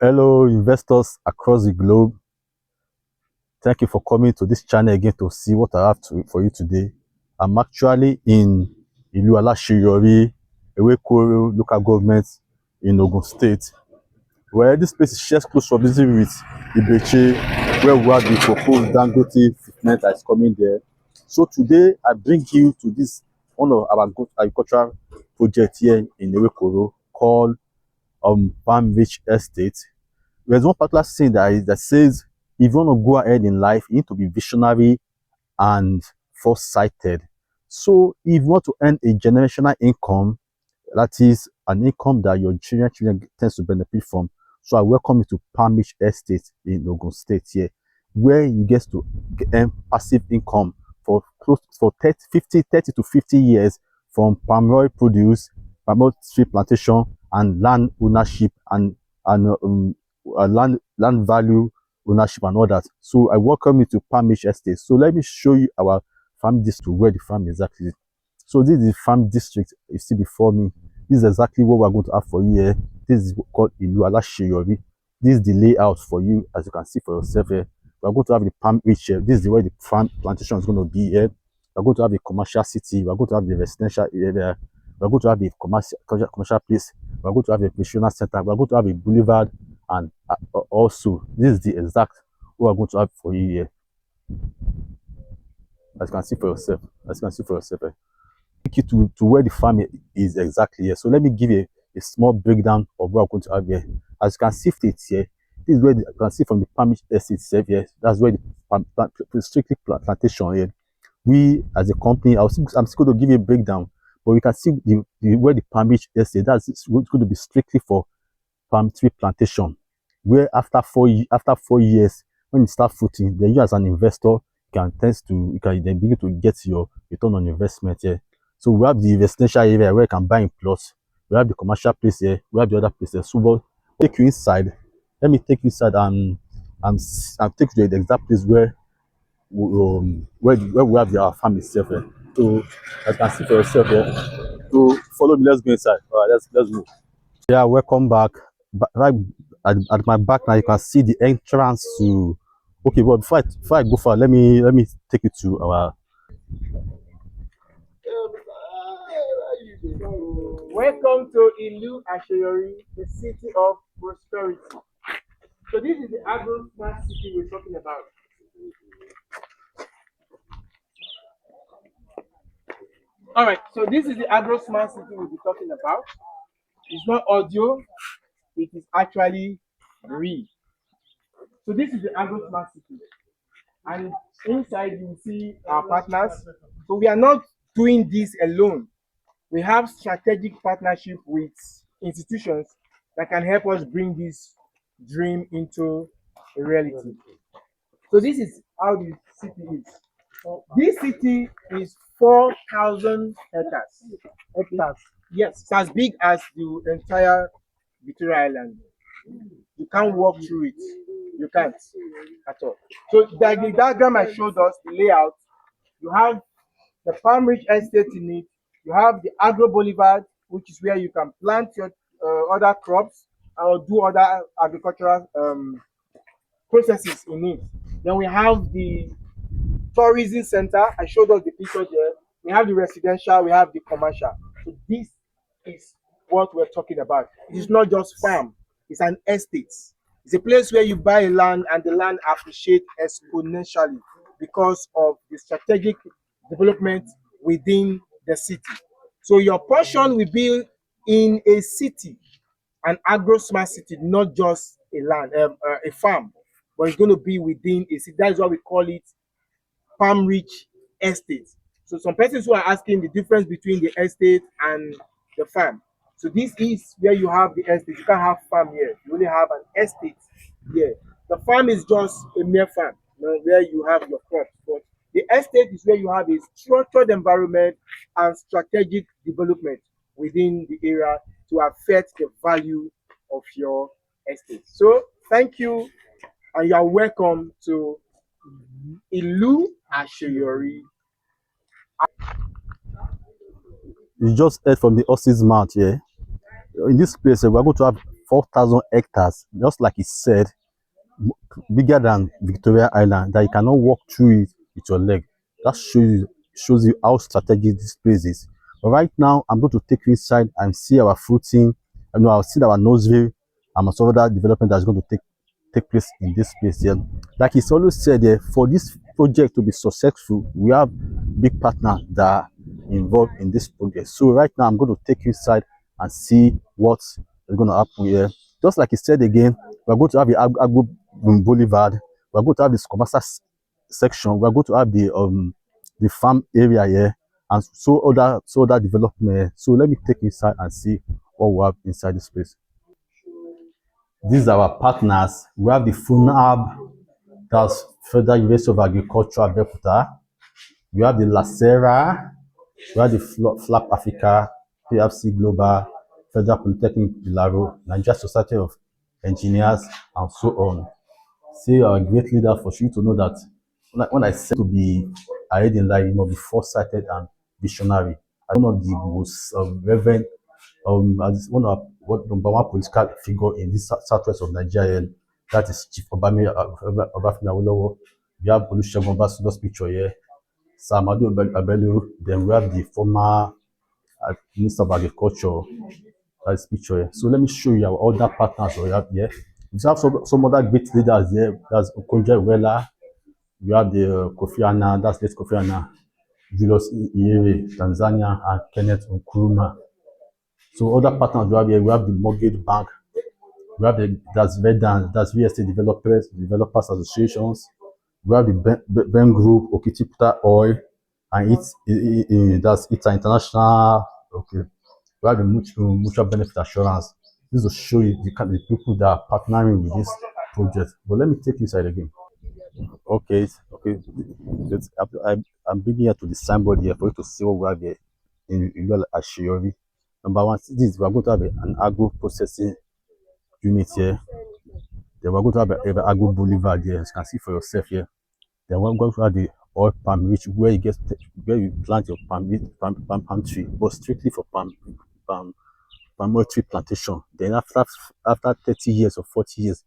Hello, investors across the globe. Thank you for coming to this channel again to see what I have for you today. I'm actually in Ilu Alaseyori, Ewekoro local government in Ogun State, where this place shares close proximity with Ibese, where we have the proposed Dangote Factory that is coming there. So today I bring you to this one of our agricultural project here in Ewekoro called Palmrich Estate. There's one particular saying that says, if you want to go ahead in life, you need to be visionary and foresighted. So if you want to earn a generational income, that is an income that your children tends to benefit from. So I welcome you to Palmrich Estate in Ogun State here, where you get to earn passive income for close for 30 to 50 years from palm oil produce, palm tree plantation, and land ownership and land value ownership and all that. So I welcome you to Palmrich Estate. So let me show you our farm district, where the farm exactly is. So this is the farm district you see before me. This is exactly what we're going to have for you here. This is called Ilu Alaseyori. This is the layout for you, as you can see for yourself here. We're going to have the Palmrich here. This is where the farm plantation is going to be here. We're going to have the commercial city. We're going to have the residential area. We're going to have the commercial place. We're going to have a recreational center. We're going to have a boulevard, and also this is the exact what we're going to have for you here. As you can see for yourself. Take you to where the farm is exactly here. So let me give you a small breakdown of what we're going to have here. As you can see it here, this is where you can see from the Palmrich Estate itself here. That's where the strictly plantation here. We as a company, I'm still going to give you a breakdown, but we can see where the Palmrich Estate, that's going to be strictly for palm tree plantation, where after 4 years, when you start fruiting, then you as an investor can then begin to get your return on investment here. So we have the residential area where you can buy in plots. We have the commercial place here. We have the other places. So we'll take you inside. Let me take you inside and take you to the exact place where we have our farm itself here. So as you can see for yourself here. So follow me. Let's go inside. All right, let's go. Yeah, welcome back. Right at my back now, you can see the entrance to. Okay, well before I go far, let me take you to our. Welcome to Ilu Alaseyori, the city of prosperity. So this is the Agro-Smart City we're talking about. All right, so this is the Agro-Smart City we'll be talking about. It's not audio, it is actually real. So this is the Agro-Smart City. And inside you will see our partners. So we are not doing this alone. We have strategic partnership with institutions that can help us bring this dream into a reality. So this is how the city is. This city is 4,000 hectares. Yes, it's as big as the entire Victoria Island. You can't walk through it. You can't at all. So the diagram I showed us, the layout, you have the Palmrich Estate in it. You have the Agro Boulevard, which is where you can plant your other crops or do other agricultural processes in it. Then we have the tourism center. I showed us the picture there. We have the residential, we have the commercial. So this is what we're talking about. It is not just farm, it's an estate. It's a place where you buy land and the land appreciates exponentially because of the strategic development within the city. So your portion will be in a city, an agro-smart city, not just a farm, but it's going to be within a city. That is why we call it Palmrich Estate. So some persons who are asking the difference between the estate and the farm. So this is where you have the estate. You can't have farm here. You only have an estate here. The farm is just a mere farm, where you have your crops. But the estate is where you have a structured environment and strategic development within the area to affect the value of your estate. So thank you, and you are welcome to Ilu Alaseyori. You just heard from the horse's mouth here. In this place, we're going to have 4,000 hectares, just like it said, bigger than Victoria Island, that you cannot walk through it with your leg. That shows you how strategic this place is. But right now, I'm going to take you inside and see our fruiting. I know I'll see our nursery and some other development that's going to take place in this place here. Like it's always said there, for this project to be successful, we have big partners that are involved in this project. So right now, I'm going to take you inside and see what is going to happen here. Just like he said again, we're going to have the Agro Boulevard. We're going to have this commercial section. We're going to have the farm area here, and so other development. So let me take you inside and see what we have inside this place. These are our partners. We have the FUNAB, that's Federal University of Agriculture, Abeokuta. We have the LASERA. We have the FLAP Africa, PFC Global, Federal Polytechnic Bilaro, Nigeria Society of Engineers, and so on. See, a great leader for you to know that when I said to be ahead in life, you must be foresighted and visionary. As one of the most reverend, as one of number one political figure in this southwest of Nigeria, that is Chief Obafemi Awolowo. We have Olusegun Obasanjo's picture here. Samadu Abelu. Then we have the former Minister of Agriculture. That's picture here. So let me show you our other partners we have here. We have some other great leaders here. That's Okonjo Iweala. We have the Kofi Annan, that's late Kofi Annan, Julius Nyerere, Tanzania, and Kenneth Nkrumah. So other partners we have here, we have the Mortgage Bank, we have that's Vedan, that's real estate developers associations. We have the Ben Group, Okitiputa Oil, and that's international. Okay, we have the mutual benefit assurance. This will show you the people that are partnering with this project. But let me take you inside again. Okay. I'm bringing you to the signboard here for you to see what we have here in Ilu Alaseyori. Number one, we are going to have an agro processing unit here. Then we're going to have an Agro Boulevard here, as you can see for yourself here. Then we're going to have the oil palm rich, where you plant your palm tree, but strictly for palm oil tree plantation. Then after 30 years or 40 years,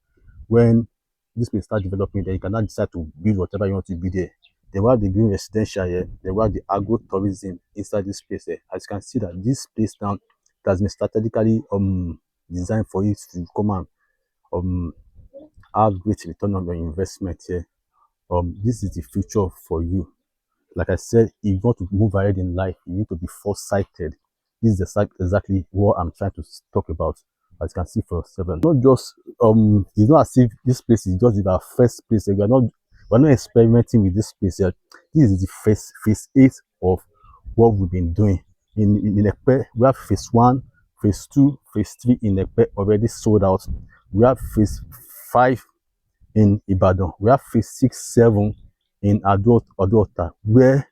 when this will start developing, then you can now decide to build whatever you want to build there. Then we have the green residential here. Then we have the agro-tourism inside this place here. As you can see that this place now has been strategically designed for you to come and have great return on your investment here. This is the future for you. Like I said, if you want to move ahead in life, you need to be foresighted. This is exactly what I'm trying to talk about. As you can see for yourself. Not just it's not as if this place is just our first place. We're not experimenting with this place yet. This is the phase 8 of what we've been doing. In Ekpe, we have phase 1, phase 2, phase 3 in Ekpe already sold out. We have phase 5 in Ibadan. We have phase 6, 7 in Abeokuta, where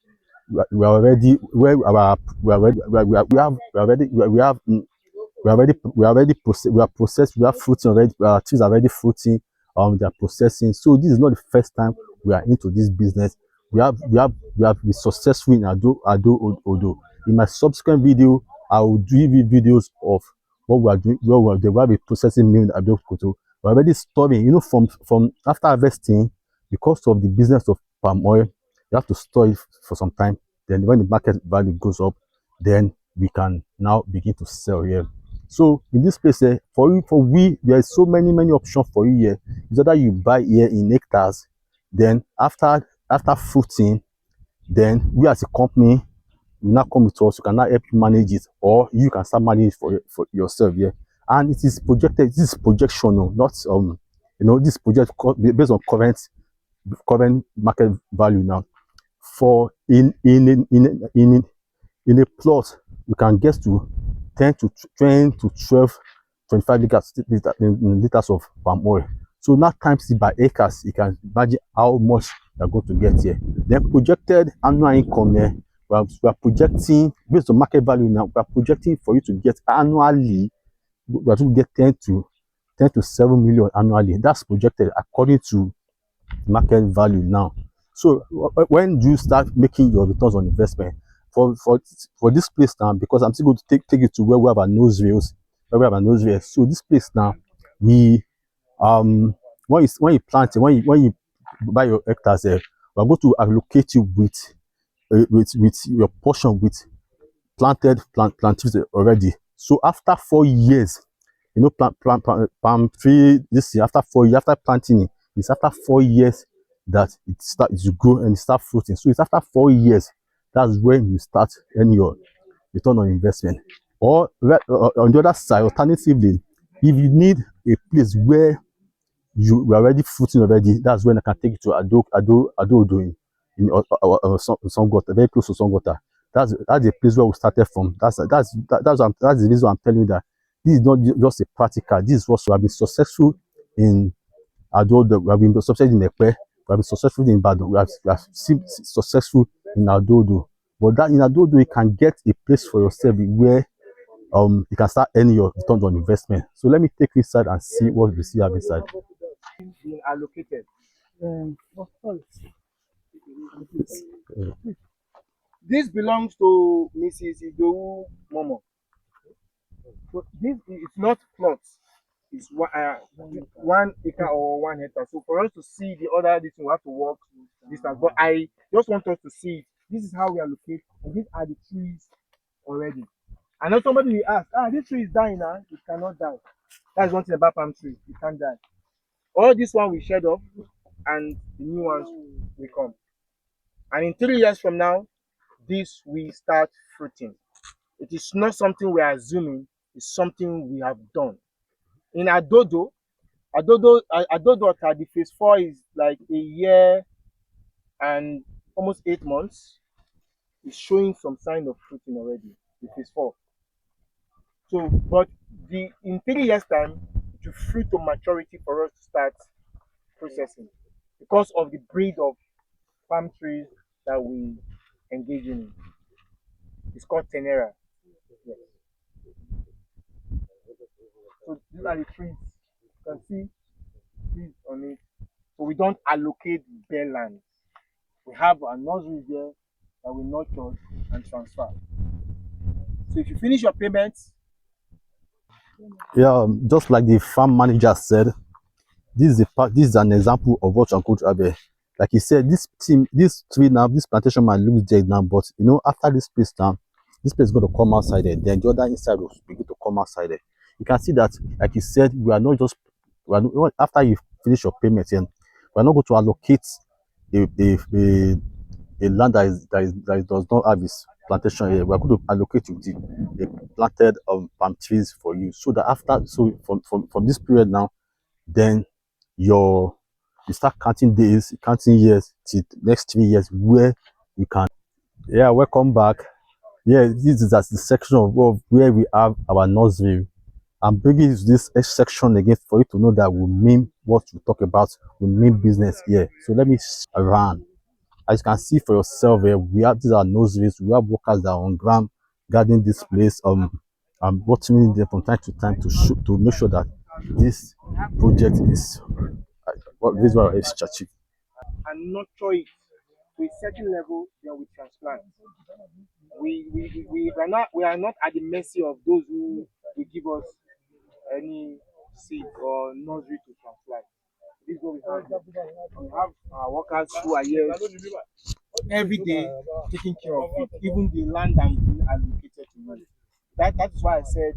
we are already processed. We have fruiting already. Our trees are already fruiting. They are processing. So this is not the first time we are into this business. We have been successful in Odo. In my subsequent video, I will give you videos of what we are doing. Where we have a processing mill in Abeokuta. We're already storing. You know, from after harvesting, because of the business of palm oil, you have to store it for some time. Then when the market value goes up, then we can now begin to sell here. So in this place, there are so many options for you here. It's either you buy here in hectares, then after fruiting, then we as a company will now come with us. You can now help you manage it, or you can start managing it for yourself here. And it is projected. This is projectional, not this project based on current market value now. For in a plot, we can get to 10 to 20 to 12, 25 liters of palm oil. So now times it by acres, you can imagine how much you're going to get here. Then projected annual income here, we are projecting based on market value now. We are projecting for you to get annually. We are to get 10 to 7 million annually. That's projected according to market value now. So when do you start making your returns on investment for this place now? Because I'm still going to take you to where we have our nurseries. where we have a nursery here. So this place now, we when you buy your hectares here, we are going to allocate you with your portion with plant trees already. So after 4 years, palm tree this year after 4 years after planting it, it's after 4 years that it starts to grow and start fruiting. So it's after 4 years that's when you start earning your return on investment. Or on the other side, alternatively, if you need a place where you are already fruiting already, that's when I can take you to Ado in Songota, very close to Songota. That's the place where we started from. That's the reason I'm telling you that this is not just a practical. This is what we have been successful in Ado. We have been successful in Ekpe. We have been successful in Badon. We have seen successful in Adodo. But that in Adodo, you can get a place for yourself where you can start earning your return on investment. So let me take you inside and see what we see inside. Being allocated. This belongs to Mrs. Idowu Momo. So this is not plots. It's 1 acre or 1 hectare. So for us to see the other this, we have to walk distance. But I just want us to see this is how we allocate, and these are the trees already. I know somebody will ask, this tree is dying now. It cannot die. That's one thing about palm trees. It can't die. All this one we shed off, and the new ones will come. And in 3 years from now, this will start fruiting. It is not something we are assuming, it's something we have done. In Adodo the phase 4 is like a year and almost 8 months. It's showing some sign of fruiting already, the phase 4. So, but in 3 years' time, it will fruit to maturity for us to start processing because of the breed of palm trees that we engage in. It's called Tenera. Yes. So these are the trees. You can see trees on it. So we don't allocate bare land. We have our nurseries there that we nurture and transfer. So if you finish your payments, Yeah, just like the farm manager said, this is an example of what you're going to have here. Like he said, this tree now, this plantation man looks dead now, but after this place now, this place is going to come outside there. Then the other inside will begin to come outside there. You can see that, like he said, after you finish your payment, and we're not going to allocate a, a, a, a land that does not have its plantation here. We're going to allocate you the planted palm trees for you, so that from this period now, then you start counting days, counting years till next 3 years where you can. Yeah, welcome back. Yeah, this is the section of where we have our nursery. I'm bringing you this section again for you to know that we mean what we talk about. We mean business here. So let me around. As you can see for yourself here, we have these are nurseries. We have workers that are on ground guarding this place. I'm watching them from time to time to make sure that this project is this is what is achieved. and nurture it to a certain level, then we transplant. We are not at the mercy of those who will give us any seed or nursery to transplant. This is what we have. We have our workers who are here every day taking care of it, even the land that is being allocated to us. That is why I said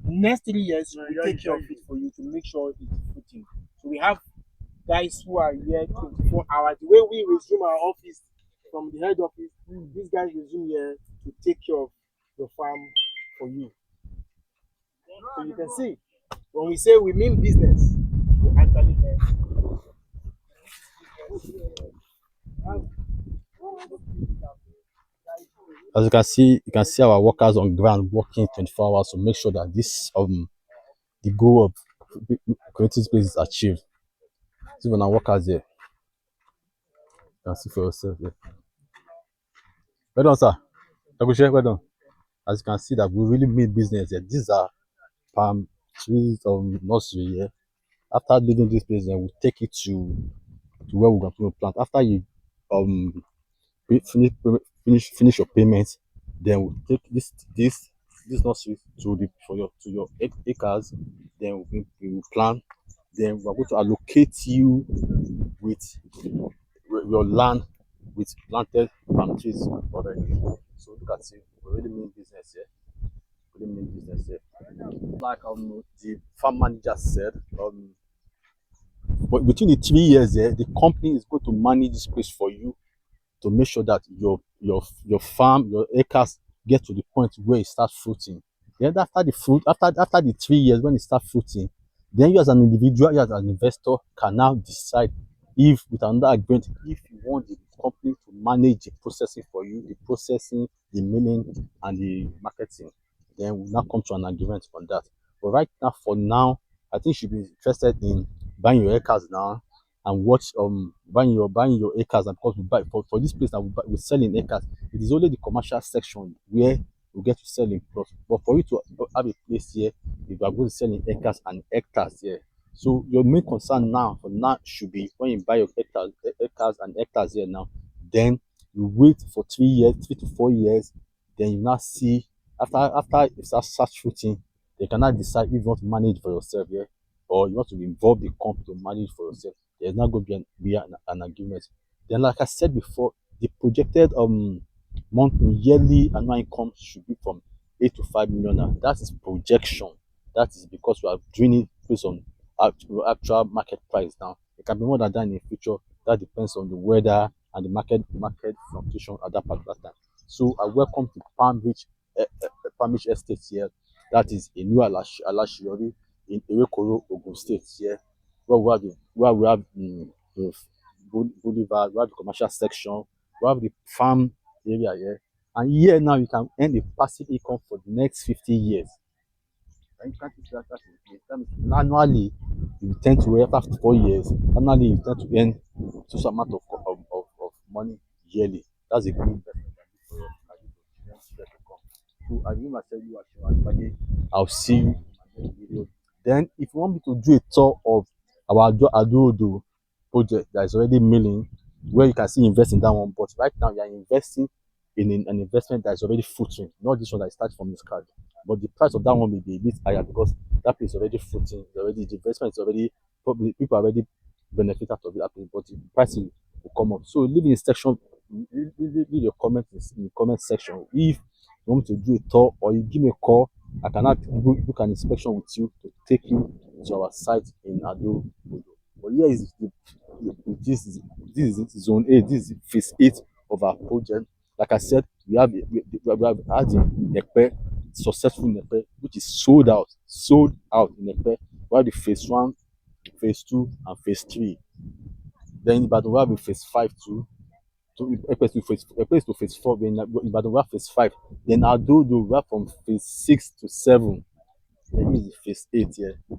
next 3 years we take care of it for you to make sure it's fruiting. So we have guys who are here 24 hours. The way we resume our office from the head office, these guys resume here to take care of the farm for you. So you can see, when we say we mean business, we actually mean. As you can see our workers on ground working 24 hours to make sure that this the goal of creating space is achieved. Even our workers here. You can see for yourself here. Well done, sir. Well done. As you can see that we really mean business here. These are palm trees nursery here. After leaving this place, then we'll take it to where we're going to plant. After you finish your payments, then we'll take this this nursery to the for your to your acres. Then we will plan. Then we are going to allocate you with your land with planted palm trees already. So look at it, we already mean business here. We already mean business here. Like the farm manager said, but within the 3 years there, the company is going to manage this place for you to make sure that your farm, your acres get to the point where it starts fruiting. Then after the fruit, after the 3 years when it starts fruiting, then you as an individual, you as an investor can now decide if with another agreement, if you want the company to manage the processing for you, the processing, the milling, and the marketing. Then we now come to an agreement on that. But right now, for now, I think you should be interested in buying your acres now and watch buying your acres. And because we buy for this place that we sell in acres, it is only the commercial section where we get to sell in plots. But for you to have a place here, you are going to sell in acres and hectares here. So your main concern now for now should be when you buy your acres and hectares here now, then you wait for 3 years, 3 to 4 years, then you now see after it starts shooting, you can now decide if you want to manage for yourself here, or you want to involve the company to manage for yourself. There's not going to be an agreement. Then, like I said before, the projected monthly yearly annual income should be from 8 to 5 million. Now, that is projection. That is because we are doing it based on actual market price now. It can be more than that in the future. That depends on the weather and the market fluctuation at that particular time. So I welcome to Palmrich Estate here. That is Ilu Alaseyori in Ewekoro Ogun State here, where we have the boulevard, we have the commercial section, we have the farm area here. And here now you can earn a passive income for the next 50 years. And you can't that is that means annually you tend to after 4 years, annually you tend to earn some amount of money yearly. That's a good investment for your income. So I will myself you are I'll see you in my next video. Then if you want me to do a tour of our Adodo project that is already milling, where you can see invest in that one, but right now you are investing in an investment that is already footing, not this one that starts from the scratch. But the price of that one may be a bit higher because that place is already footing, already the investment is already probably people already benefit out of it, but the price will come up. So leave in the section, leave your comments in the comment section if you want me to do a tour or you give me a call. I cannot book an inspection with you to take you to our site in Ado. But here is this is zone 8. This is phase 8 of our project. Like I said, we have had the Nepe, successful Nepe, which is sold out in Nepe. We have the phase 1, phase 2, and phase 3. Then in Ibadan we have the phase 5 too. To Epe to phase 4, then Ibadan we have phase 5. Then Adodo we have from phase 6 to 7. Then this is phase 8 here. So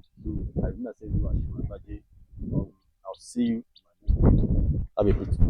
I think I said you are I'll see you. Have a good